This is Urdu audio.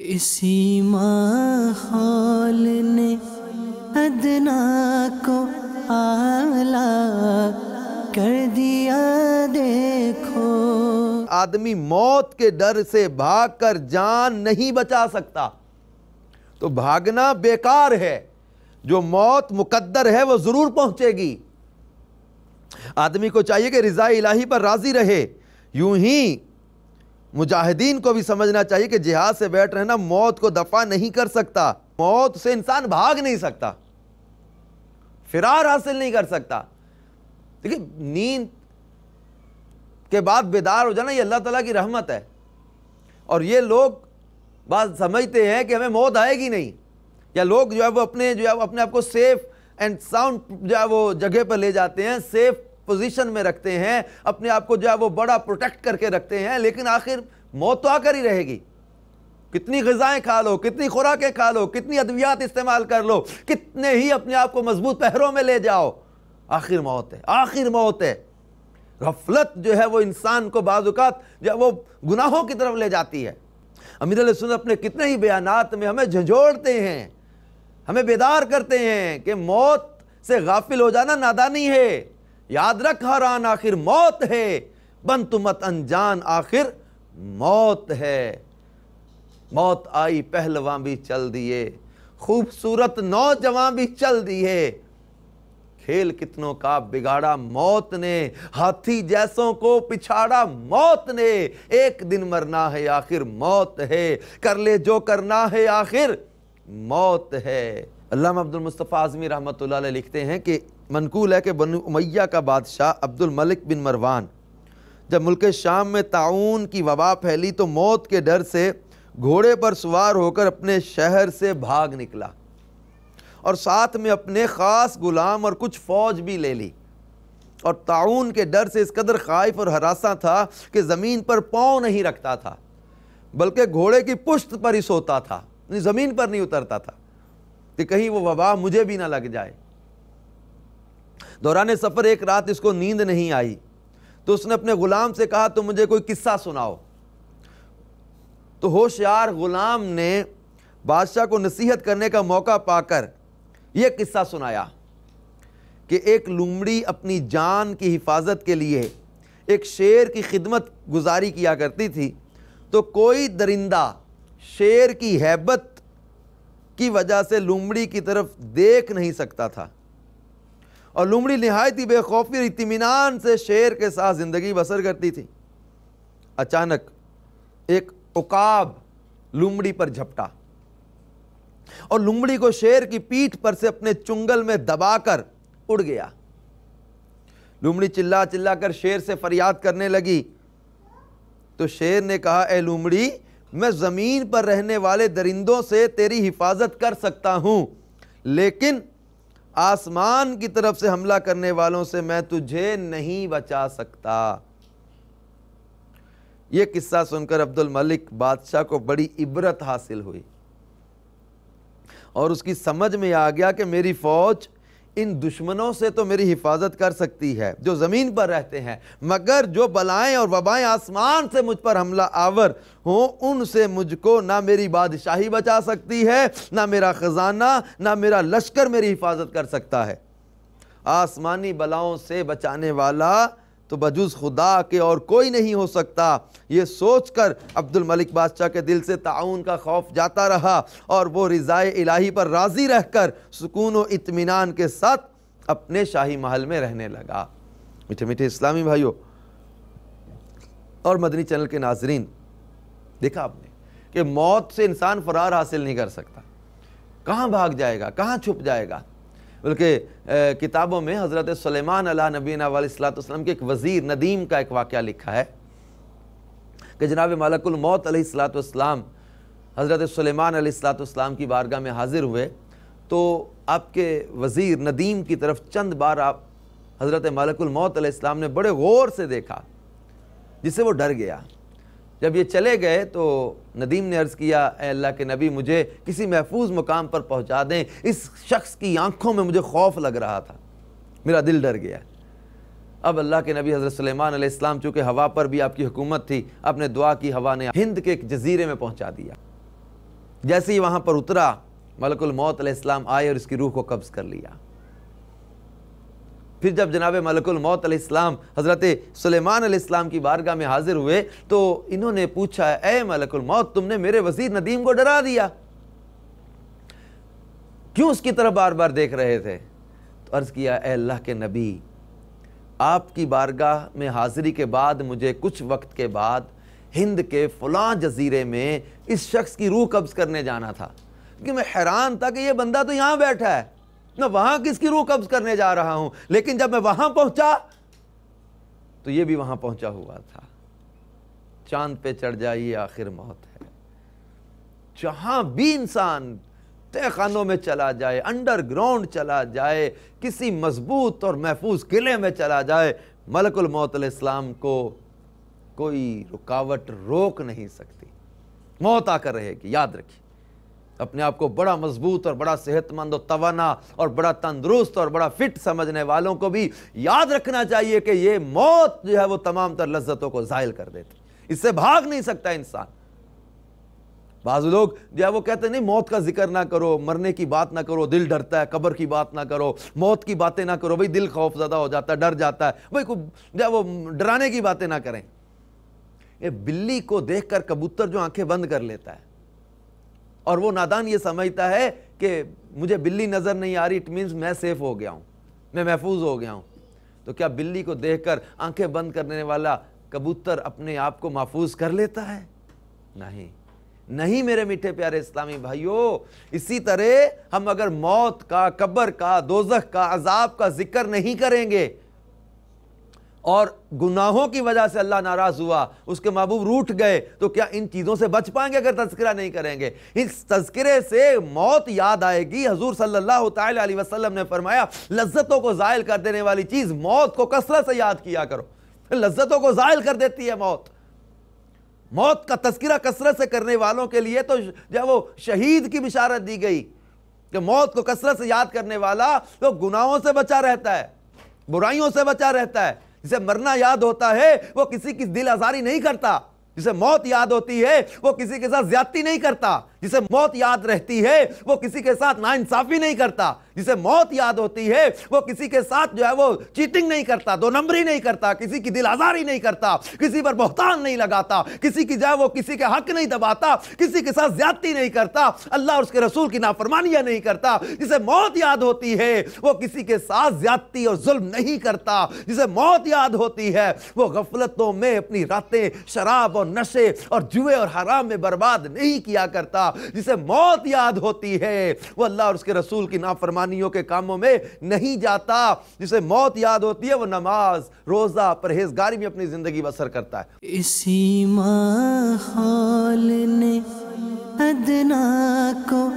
اسی ماحول نے ادنا کو اعلیٰ کر دیا دیکھو۔ آدمی موت کے ڈر سے بھاگ کر جان نہیں بچا سکتا، تو بھاگنا بیکار ہے۔ جو موت مقدر ہے وہ ضرور پہنچے گی۔ آدمی کو چاہیے کہ رضا الہی پر راضی رہے۔ یوں ہی مجاہدین کو بھی سمجھنا چاہیے کہ جہاد سے بیٹھ رہنا موت کو دفع نہیں کر سکتا۔ موت سے انسان بھاگ نہیں سکتا، فرار حاصل نہیں کر سکتا۔ دیکھیں، نیند کے بعد بیدار ہو جانا یہ اللہ تعالیٰ کی رحمت ہے، اور یہ لوگ بعض سمجھتے ہیں کہ ہمیں موت آئے گی نہیں، یا لوگ جو ہے وہ اپنے آپ کو سیف اینڈ ساؤنڈ جو ہے وہ جگہ پر لے جاتے ہیں، سیف پوزیشن میں رکھتے ہیں، اپنے آپ کو جو ہے وہ بڑا پروٹیکٹ کر کے رکھتے ہیں، لیکن آخر موت تو آ کر ہی رہے گی۔ کتنی غذائیں کھا لو، کتنی خوراکیں کھا لو، کتنی ادویات استعمال کر لو، کتنے ہی اپنے آپ کو مضبوط پہروں میں لے جاؤ، آخر موت ہے، آخر موت ہے۔ غفلت جو ہے وہ انسان کو بعض اوقات جو ہے وہ گناہوں کی طرف لے جاتی ہے۔ امیر علیہ سنت اپنے کتنے ہی بیانات میں ہمیں جھنجھوڑتے ہیں، ہمیں بیدار کرتے ہیں کہ موت سے غافل ہو جانا نادانی ہے۔ یاد رکھ ہر آن آخر موت ہے، بن تو مت انجان آخر موت ہے۔ موت آئی پہلواں بھی چل دیے، خوبصورت نوجوان بھی چل دیے، کھیل کتنوں کا بگاڑا موت نے، ہاتھی جیسوں کو پچھاڑا موت نے، ایک دن مرنا ہے آخر موت ہے، کر لے جو کرنا ہے آخر موت ہے۔ علامہ عبد المصطفیٰ اعظمی رحمۃ اللہ علیہ لکھتے ہیں کہ منقول ہے کہ بنو امیہ کا بادشاہ عبد الملک بن مروان جب ملک شام میں طاعون کی وبا پھیلی تو موت کے ڈر سے گھوڑے پر سوار ہو کر اپنے شہر سے بھاگ نکلا، اور ساتھ میں اپنے خاص غلام اور کچھ فوج بھی لے لی، اور طاعون کے ڈر سے اس قدر خائف اور ہراساں تھا کہ زمین پر پاؤں نہیں رکھتا تھا، بلکہ گھوڑے کی پشت پر ہی سوتا تھا، زمین پر نہیں اترتا تھا کہ کہیں وہ وبا مجھے بھی نہ لگ جائے۔ دوران سفر ایک رات اس کو نیند نہیں آئی، تو اس نے اپنے غلام سے کہا تو مجھے کوئی قصہ سناؤ۔ تو ہوشیار غلام نے بادشاہ کو نصیحت کرنے کا موقع پا کر یہ قصہ سنایا کہ ایک لومڑی اپنی جان کی حفاظت کے لیے ایک شیر کی خدمت گزاری کیا کرتی تھی، تو کوئی درندہ شیر کی ہیبت کی وجہ سے لومڑی کی طرف دیکھ نہیں سکتا تھا، اور لومڑی نہایت ہی بے خوفی اور اطمینان سے شیر کے ساتھ زندگی بسر کرتی تھی۔ اچانک ایک عقاب لومڑی پر جھپٹا، اور لومڑی کو شیر کی پیٹھ پر سے اپنے چنگل میں دبا کر اڑ گیا۔ لومڑی چلا چلا کر شیر سے فریاد کرنے لگی، تو شیر نے کہا اے لومڑی، میں زمین پر رہنے والے درندوں سے تیری حفاظت کر سکتا ہوں، لیکن آسمان کی طرف سے حملہ کرنے والوں سے میں تجھے نہیں بچا سکتا۔ یہ قصہ سن کر عبد الملک بادشاہ کو بڑی عبرت حاصل ہوئی، اور اس کی سمجھ میں آ گیا کہ میری فوج ان دشمنوں سے تو میری حفاظت کر سکتی ہے جو زمین پر رہتے ہیں، مگر جو بلائیں اور وبائیں آسمان سے مجھ پر حملہ آور ہوں ان سے مجھ کو نہ میری بادشاہی بچا سکتی ہے، نہ میرا خزانہ، نہ میرا لشکر میری حفاظت کر سکتا ہے۔ آسمانی بلاؤں سے بچانے والا تو بجز خدا کے اور کوئی نہیں ہو سکتا۔ یہ سوچ کر عبد الملک بادشاہ کے دل سے طاعون کا خوف جاتا رہا، اور وہ رضائے الہی پر راضی رہ کر سکون و اطمینان کے ساتھ اپنے شاہی محل میں رہنے لگا۔ میٹھے میٹھے اسلامی بھائیوں اور مدنی چینل کے ناظرین، دیکھا آپ نے کہ موت سے انسان فرار حاصل نہیں کر سکتا، کہاں بھاگ جائے گا، کہاں چھپ جائے گا۔ بلکہ کتابوں میں حضرت سلیمان علیہ نبینا علیہ السلام کے ایک وزیر ندیم کا ایک واقعہ لکھا ہے کہ جناب ملک الموت علیہ السلام حضرت سلیمان علیہ السلام کی بارگاہ میں حاضر ہوئے، تو آپ کے وزیر ندیم کی طرف چند بار آپ حضرت ملک الموت علیہ السلام نے بڑے غور سے دیکھا، جس سے وہ ڈر گیا۔ جب یہ چلے گئے تو ندیم نے عرض کیا اے اللہ کے نبی، مجھے کسی محفوظ مقام پر پہنچا دیں، اس شخص کی آنکھوں میں مجھے خوف لگ رہا تھا، میرا دل ڈر گیا۔ اب اللہ کے نبی حضرت سلیمان علیہ السلام چونکہ ہوا پر بھی آپ کی حکومت تھی، آپ نے دعا کی، ہوا نے ہند کے ایک جزیرے میں پہنچا دیا۔ جیسے ہی وہاں پر اترا ملک الموت علیہ السلام آئے اور اس کی روح کو قبض کر لیا۔ پھر جب جناب ملک الموت علیہ السلام حضرت سلیمان علیہ السلام کی بارگاہ میں حاضر ہوئے تو انہوں نے پوچھا، اے ملک الموت، تم نے میرے وزیر ندیم کو ڈرا دیا، کیوں اس کی طرف بار بار دیکھ رہے تھے؟ تو عرض کیا، اے اللہ کے نبی، آپ کی بارگاہ میں حاضری کے بعد مجھے کچھ وقت کے بعد ہند کے فلاں جزیرے میں اس شخص کی روح قبض کرنے جانا تھا، کیونکہ میں حیران تھا کہ یہ بندہ تو یہاں بیٹھا ہے، میں وہاں کس کی روح قبض کرنے جا رہا ہوں، لیکن جب میں وہاں پہنچا تو یہ بھی وہاں پہنچا ہوا تھا۔ چاند پہ چڑھ جائیے آخر موت ہے، جہاں بھی انسان تہ خانوں میں چلا جائے، انڈر گراؤنڈ چلا جائے، کسی مضبوط اور محفوظ قلعے میں چلا جائے، ملک الموت علیہ السلام کو کوئی رکاوٹ روک نہیں سکتی، موت آ کر رہے گی۔ یاد رکھیے، اپنے آپ کو بڑا مضبوط اور بڑا صحت مند اور توانا اور بڑا تندرست اور بڑا فٹ سمجھنے والوں کو بھی یاد رکھنا چاہیے کہ یہ موت جو ہے وہ تمام تر لذتوں کو زائل کر دیتی، اس سے بھاگ نہیں سکتا انسان۔ بعض لوگ جو ہے وہ کہتے ہیں نہیں موت کا ذکر نہ کرو، مرنے کی بات نہ کرو، دل ڈرتا ہے، قبر کی بات نہ کرو، موت کی باتیں نہ کرو، بھئی دل خوف زدہ ہو جاتا ہے، ڈر جاتا ہے، بھئی جو ہے وہ ڈرانے کی باتیں نہ کریں۔ یہ بلی کو دیکھ کر کبوتر جو آنکھیں بند کر لیتا ہے اور وہ نادان یہ سمجھتا ہے کہ مجھے بلی نظر نہیں آ رہی، اٹ مینز میں سیف ہو گیا ہوں، میں محفوظ ہو گیا ہوں، تو کیا بلی کو دیکھ کر آنکھیں بند کرنے والا کبوتر اپنے آپ کو محفوظ کر لیتا ہے؟ نہیں میرے میٹھے پیارے اسلامی بھائیوں۔ اسی طرح ہم اگر موت کا، قبر کا، دوزخ کا، عذاب کا ذکر نہیں کریں گے اور گناہوں کی وجہ سے اللہ ناراض ہوا، اس کے محبوب روٹھ گئے، تو کیا ان چیزوں سے بچ پائیں گے اگر تذکرہ نہیں کریں گے؟ اس تذکرے سے موت یاد آئے گی۔ حضور صلی اللہ تعالی علیہ وسلم نے فرمایا، لذتوں کو زائل کر دینے والی چیز موت کو کثرت سے یاد کیا کرو، لذتوں کو زائل کر دیتی ہے موت۔ موت کا تذکرہ کثرت سے کرنے والوں کے لیے تو جو وہ شہید کی بشارت دی گئی کہ موت کو کثرت سے یاد کرنے والا تو گناہوں سے بچا رہتا ہے، برائیوں سے بچا رہتا ہے۔ جسے مرنا یاد ہوتا ہے وہ کسی کی دل آزاری نہیں کرتا، جسے موت یاد ہوتی ہے وہ کسی کے ساتھ زیادتی نہیں کرتا، جسے موت یاد رہتی ہے وہ کسی کے ساتھ ناانصافی نہیں کرتا، جسے موت یاد ہوتی ہے وہ کسی کے ساتھ جو ہے وہ چیٹنگ نہیں کرتا، دو نمبری نہیں کرتا، کسی کی دل آزاری نہیں کرتا، کسی پر بہتان نہیں لگاتا، کسی کی جو ہے وہ کسی کے حق نہیں دباتا، کسی کے ساتھ زیادتی نہیں کرتا، اللہ اور اس کے رسول کی نافرمانیاں نہیں کرتا۔ جسے موت یاد ہوتی ہے وہ کسی کے ساتھ زیادتی اور ظلم نہیں کرتا، جسے موت یاد ہوتی ہے وہ غفلتوں میں اپنی راتیں شراب اور نشے اور جوئے اور حرام میں برباد نہیں کیا کرتا، جسے موت یاد ہوتی ہے وہ اللہ اور اس کے رسول کی نافرمانیوں کے کاموں میں نہیں جاتا، جسے موت یاد ہوتی ہے وہ نماز، روزہ، پرہیزگاری میں اپنی زندگی بسر کرتا ہے۔ اسی ماحول نے ادنا کو